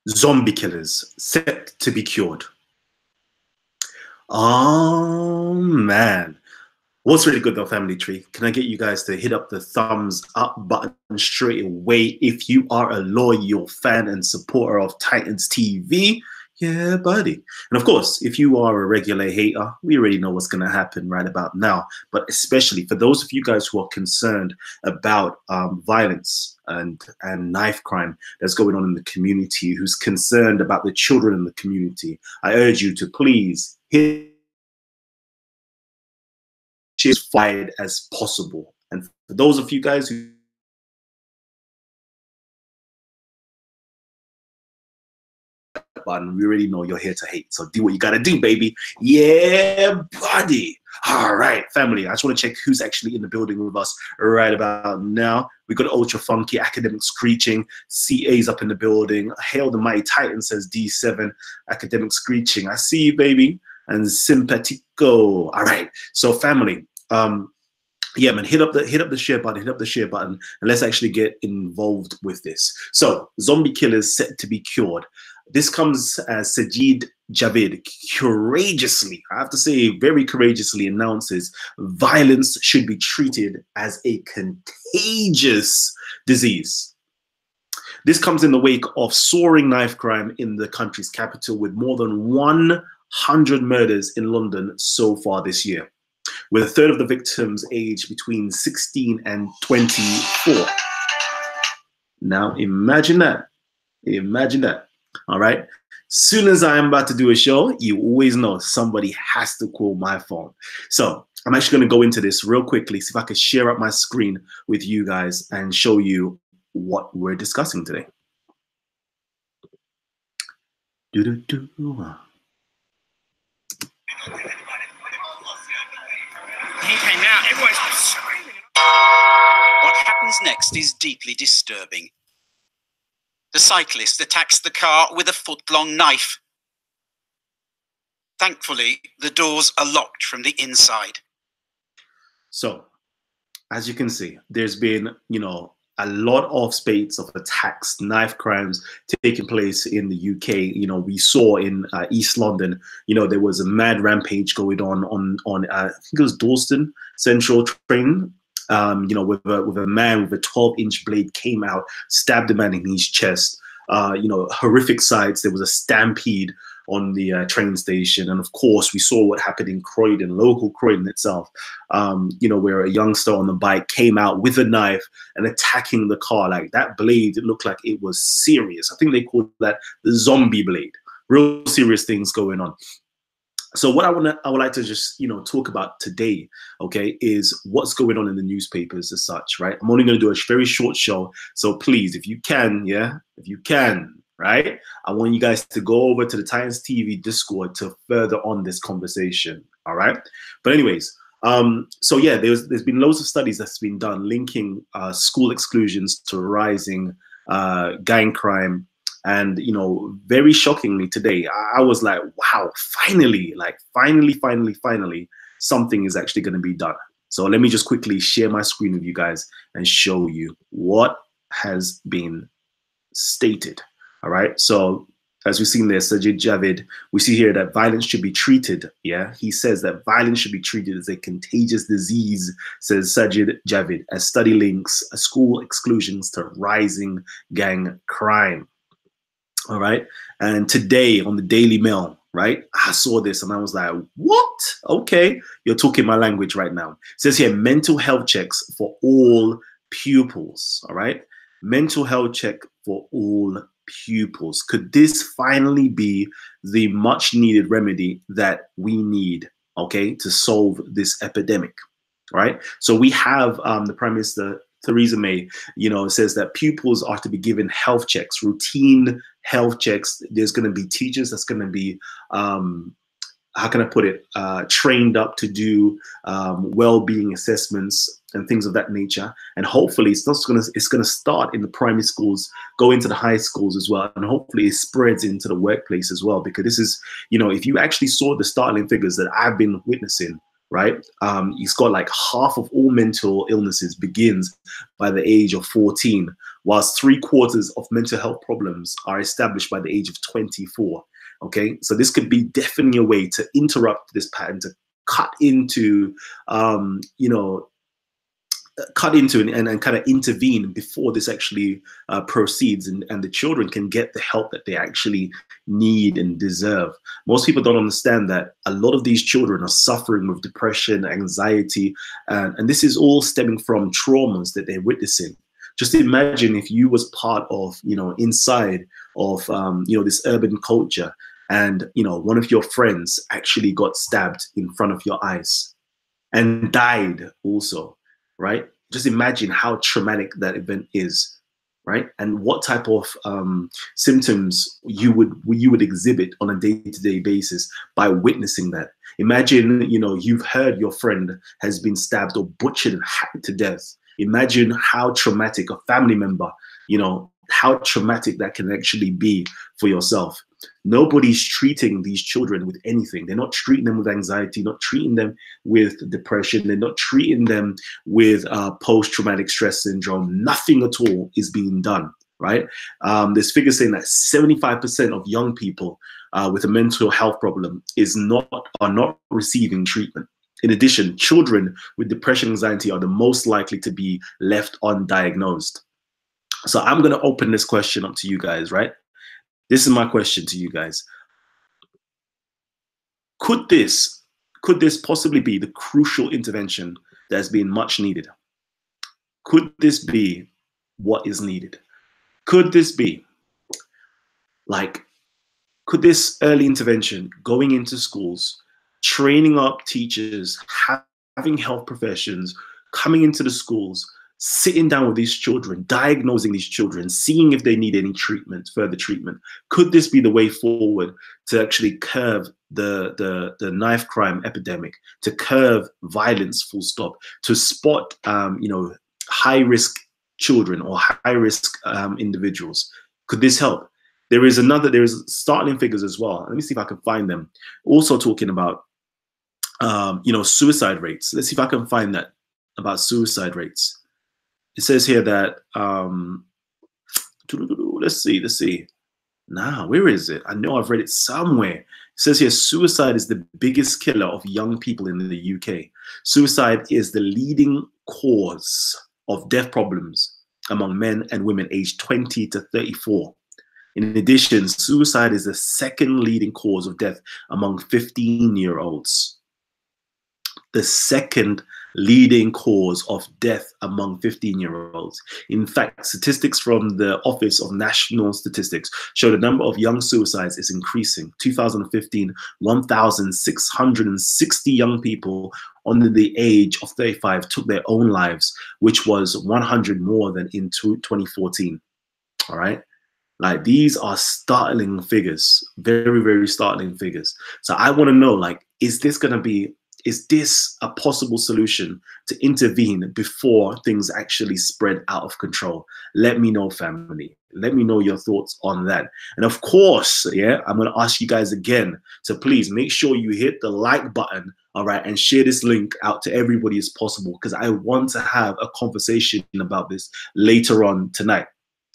Zombie killers set to be cured. Oh man. What's really good though, family tree? Can I get you guys to hit up the thumbs up button straight away if you are a loyal fan and supporter of Titans TV? Yeah, buddy. And of course, if you are a regular hater, we already know what's going to happen right about now. But especially for those of you guys who are concerned about violence and knife crime that's going on in the community, who's concerned about the children in the community, I urge you to please hit as wide as possible. And for those of you guys who button, we already know you're here to hate. So do what you gotta do, baby. Yeah, buddy. All right, family. I just want to check who's actually in the building with us right about now. We got Ultra Funky, Academic Screeching, CA's up in the building. Hail the Mighty Titan says D7, Academic Screeching. I see you, baby. And Simpatico. All right. So family, yeah, man, hit up the share button, and let's actually get involved with this. So, zombie killers set to be cured. This comes as Sajid Javid courageously, I have to say very courageously, announces violence should be treated as a contagious disease. This comes in the wake of soaring knife crime in the country's capital, with more than 100 murders in London so far this year, with a third of the victims aged between 16 and 24. Now imagine that. Imagine that. All right. Soon as I'm about to do a show, you always know somebody has to call my phone. So I'm actually going to go into this real quickly, see if I can share up my screen with you guys and show you what we're discussing today. Do-do-do. He came out, everyone's screaming. What happens next is deeply disturbing. The cyclist attacks the car with a foot-long knife. Thankfully, the doors are locked from the inside. So, as you can see, there's been, a lot of spate of attacks, knife crimes taking place in the UK. We saw in East London, there was a mad rampage going on I think it was Dalston Central train. With a man with a 12-inch blade came out, stabbed a man in his chest. Horrific sights. There was a stampede on the train station, and of course, we saw what happened in Croydon, local Croydon itself. Where a youngster on the bike came out with a knife and attacking the car. Like that blade, it looked like it was serious. I think they called that the zombie blade. Real serious things going on. So what I would like to just talk about today, okay, is what's going on in the newspapers as such, right? I'm only going to do a very short show, so please, if you can, right, I want you guys to go over to the Titans TV Discord to further on this conversation, all right? But anyways, so yeah, there's been loads of studies that's been done linking school exclusions to rising gang crime. And, very shockingly today, I was like, wow, finally, something is actually going to be done. So let me just quickly share my screen with you guys and show you what has been stated. All right. So as we've seen there, Sajid Javid, we see here that violence should be treated. Yeah. He says that violence should be treated as a contagious disease, says Sajid Javid, as study links school exclusions to rising gang crime. All right. And today on the Daily Mail, right, I saw this and I was like, what? Okay, you're talking my language right now. It says here, mental health checks for all pupils. All right. Mental health check for all pupils. Could this finally be the much needed remedy that we need, okay, to solve this epidemic? Right. So we have the Prime Minister, Theresa May, says that pupils are to be given health checks, routine health checks. There's going to be teachers that's going to be, how can I put it, trained up to do well-being assessments and things of that nature. And hopefully it's going to start in the primary schools, go into the high schools as well. And hopefully it spreads into the workplace as well, because this is, if you actually saw the startling figures that I've been witnessing right? He's got like half of all mental illnesses begins by the age of 14, whilst 3/4 of mental health problems are established by the age of 24. Okay, so this could be definitely a way to interrupt this pattern, to cut into, and kind of intervene before this actually proceeds, and the children can get the help that they actually need and deserve. Most people don't understand that a lot of these children are suffering with depression, anxiety, and this is all stemming from traumas that they're witnessing. Just imagine if you was part of, inside of, this urban culture, and, one of your friends actually got stabbed in front of your eyes and died also, right? Just imagine how traumatic that event is, right? And what type of symptoms you would exhibit on a day-to-day basis by witnessing that. Imagine, you've heard your friend has been stabbed or butchered and hacked to death. Imagine how traumatic a family member, how traumatic that can actually be for yourself. Nobody's treating these children with anything. They're not treating them with anxiety, not treating them with depression. They're not treating them with post-traumatic stress syndrome. Nothing at all is being done, right? There's figures saying that 75% of young people with a mental health problem are not receiving treatment. In addition, children with depression and anxiety are the most likely to be left undiagnosed. So I'm going to open this question up to you guys, right? This is my question to you guys. Could this possibly be the crucial intervention that's been much needed? Could this be what is needed? Could this be could this early intervention, going into schools, training up teachers, having health professions, coming into the schools, sitting down with these children, diagnosing these children, seeing if they need any treatment, further treatment. Could this be the way forward to actually curb the knife crime epidemic, to curb violence, full stop, to spot high risk children or high risk individuals? Could this help? There is startling figures as well. Let me see if I can find them. Also talking about suicide rates. Let's see if I can find that about suicide rates. It says here that let's see. Nah, where is it? I know I've read it somewhere. It says here, suicide is the biggest killer of young people in the UK. Suicide is the leading cause of death problems among men and women aged 20 to 34. In addition, suicide is the second leading cause of death among 15-year-olds. The second leading cause of death among 15-year-olds. In fact, statistics from the Office of National Statistics show the number of young suicides is increasing. 2015, 1,660 young people under the age of 35 took their own lives, which was 100 more than in 2014. All right. Like, these are startling figures, very, very startling figures. So I want to know, is this a possible solution to intervene before things actually spread out of control? Let me know, family. Let me know your thoughts on that. And of course, I'm going to ask you guys again to please make sure you hit the like button, all right, and share this link out to everybody as possible, because I want to have a conversation about this later on tonight.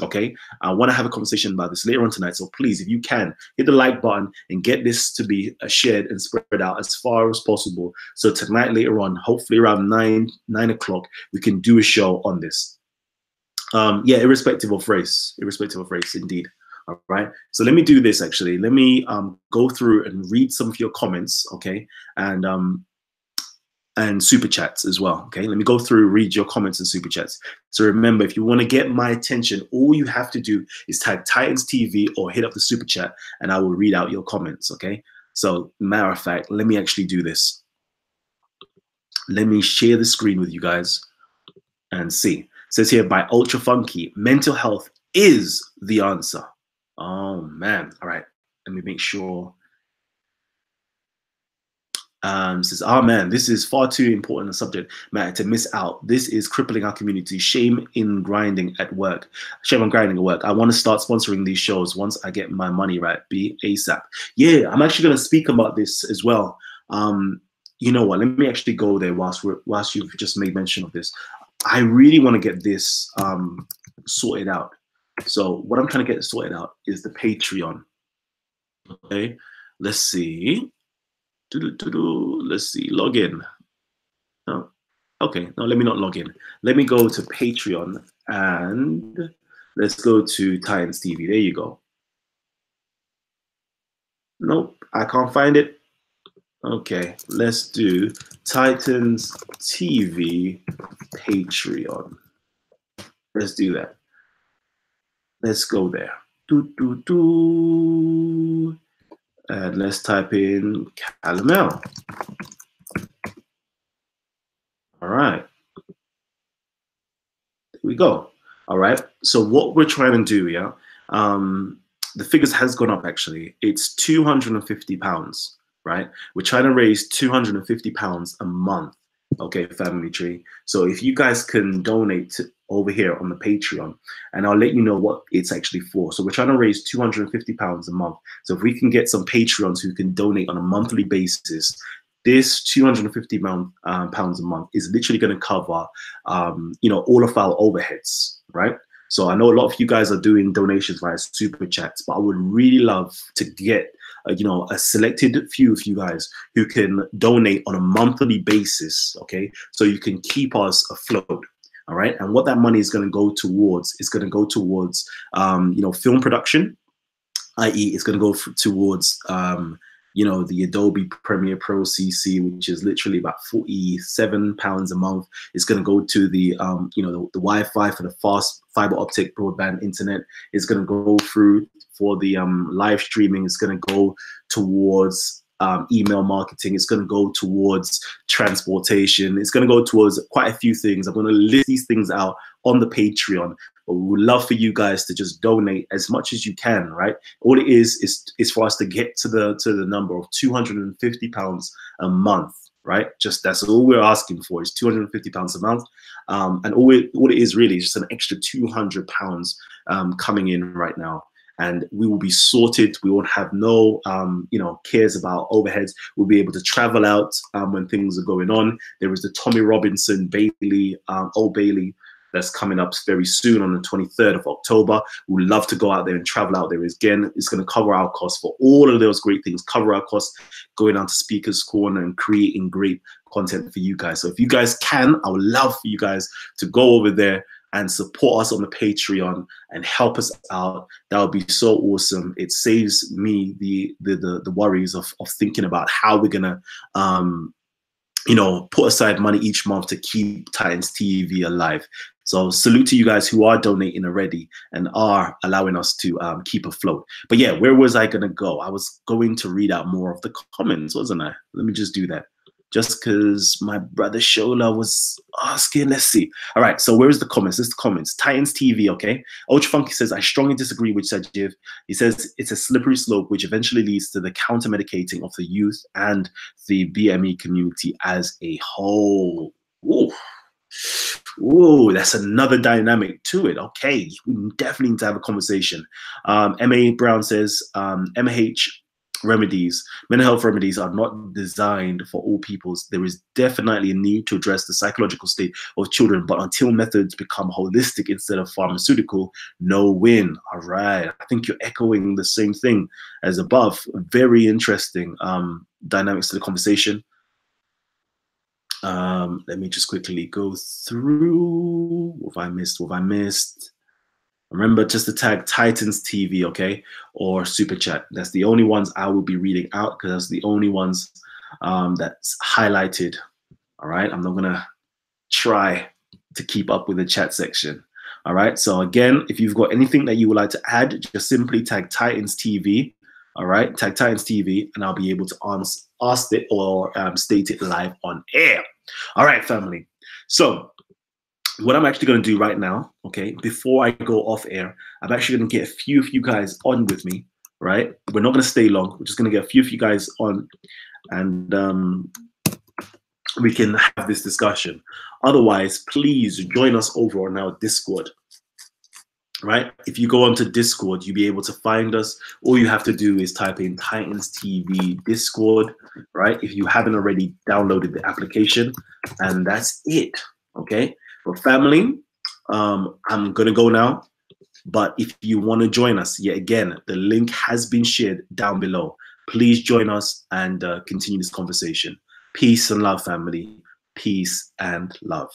Okay, I want to have a conversation about this later on tonight. So please, if you can, hit the like button and get this to be shared and spread out as far as possible. So tonight, later on, hopefully around 9 o'clock, we can do a show on this. Irrespective of race, indeed. All right. So let me do this actually. Let me go through and read some of your comments. Okay, and super chats as well. Okay, let me go through, read your comments and super chats. So remember, if you want to get my attention, all you have to do is type Titans TV or hit up the super chat and I will read out your comments. Okay, so matter of fact, let me actually do this. Let me share the screen with you guys and see. It says here by Ultra Funky, mental health is the answer. Oh man. All right, let me make sure. Says, oh man, this is far too important a subject matter to miss out. This is crippling our community. Shame in grinding at work. Shame on grinding at work. I want to start sponsoring these shows once I get my money right. Be ASAP. Yeah, I'm actually going to speak about this as well. you know what? Let me actually go there whilst you've just made mention of this. I really want to get this sorted out. So what I'm trying to get sorted out is the Patreon. Okay, let's see. Let's see. Log in. No. Okay, no, let me not log in. Let me go to Patreon and let's go to Titans TV. There you go. Nope, I can't find it. Okay, let's do Titans TV Patreon. Let's do that. Let's go there. And let's type in Kalam. All right. There we go. All right. So what we're trying to do, yeah, the figures has gone up actually. It's £250, right? We're trying to raise £250 a month. Okay, family tree. So if you guys can donate over here on the Patreon, and I'll let you know what it's actually for. So we're trying to raise £250 a month. So if we can get some Patreons who can donate on a monthly basis, this £250 pounds a month is literally going to cover, you know, all of our overheads, right? So I know a lot of you guys are doing donations via super chats, but I would really love to get you know, a selected few of you guys who can donate on a monthly basis, okay? So you can keep us afloat, all right? And what that money is going to go towards is going to go towards, you know, film production, i.e. it's going to go towards, you know, the Adobe Premiere Pro CC, which is literally about £47 a month. It's going to go to the, you know, the Wi-Fi for the fast fiber optic broadband internet. It's going to go through for the live streaming. It's going to go towards email marketing. It's going to go towards transportation. It's going to go towards quite a few things. I'm going to list these things out on the Patreon. But we would love for you guys to just donate as much as you can, right? All it is for us to get to the number of £250 a month, right? Just that's all we're asking for is £250 a month, and all it is really is just an extra £200 coming in right now. And we will be sorted. We won't have no, you know, cares about overheads. We'll be able to travel out when things are going on. There is the Tommy Robinson Bailey, Old Bailey, that's coming up very soon on the 23rd of October. We'd love to go out there and travel out there. Again, it's going to cover our costs for all of those great things, cover our costs going down to Speaker's Corner and creating great content for you guys. So if you guys can, I would love for you guys to go over there and support us on the Patreon and help us out. That would be so awesome. It saves me the worries of thinking about how we're gonna you know, put aside money each month to keep Titans TV alive. So salute to you guys who are donating already and are allowing us to keep afloat. But yeah, where was I gonna go? I was going to read out more of the comments, wasn't I? Let me just do that. Just because my brother Shola was asking. Let's see. All right, so where's the comments? This is the comments. Titans TV, okay? Ultra Funky says, I strongly disagree with Sajiv. He says it's a slippery slope which eventually leads to the counter-medicating of the youth and the BME community as a whole. Ooh. Ooh, that's another dynamic to it. Okay, we definitely need to have a conversation. M.A. Brown says, MH remedies, mental health remedies are not designed for all peoples. There is definitely a need to address the psychological state of children, but until methods become holistic instead of pharmaceutical, no win. All right, I think you're echoing the same thing as above. Very interesting dynamics to the conversation. Let me just quickly go through. What have I missed? What have I missed? Remember just to tag Titans TV, okay? Or Super Chat. That's the only ones I will be reading out because that's the only ones that's highlighted. All right, I'm not gonna try to keep up with the chat section. All right, so again, if you've got anything that you would like to add, just simply tag Titans TV. All right, tag Titans TV, and I'll be able to ask it or state it live on air. All right, family. So what I'm actually going to do right now, okay, before I go off air, I'm actually going to get a few of you guys on with me, right? We're not going to stay long. We're just going to get a few of you guys on, and we can have this discussion. Otherwise, please join us over on our Discord. right? If you go onto Discord, you'll be able to find us. All you have to do is type in Titans TV Discord, right? If you haven't already downloaded the application, and that's it, okay? For family, I'm gonna go now. But if you want to join us, yet again, the link has been shared down below. Please join us and continue this conversation. Peace and love, family. Peace and love.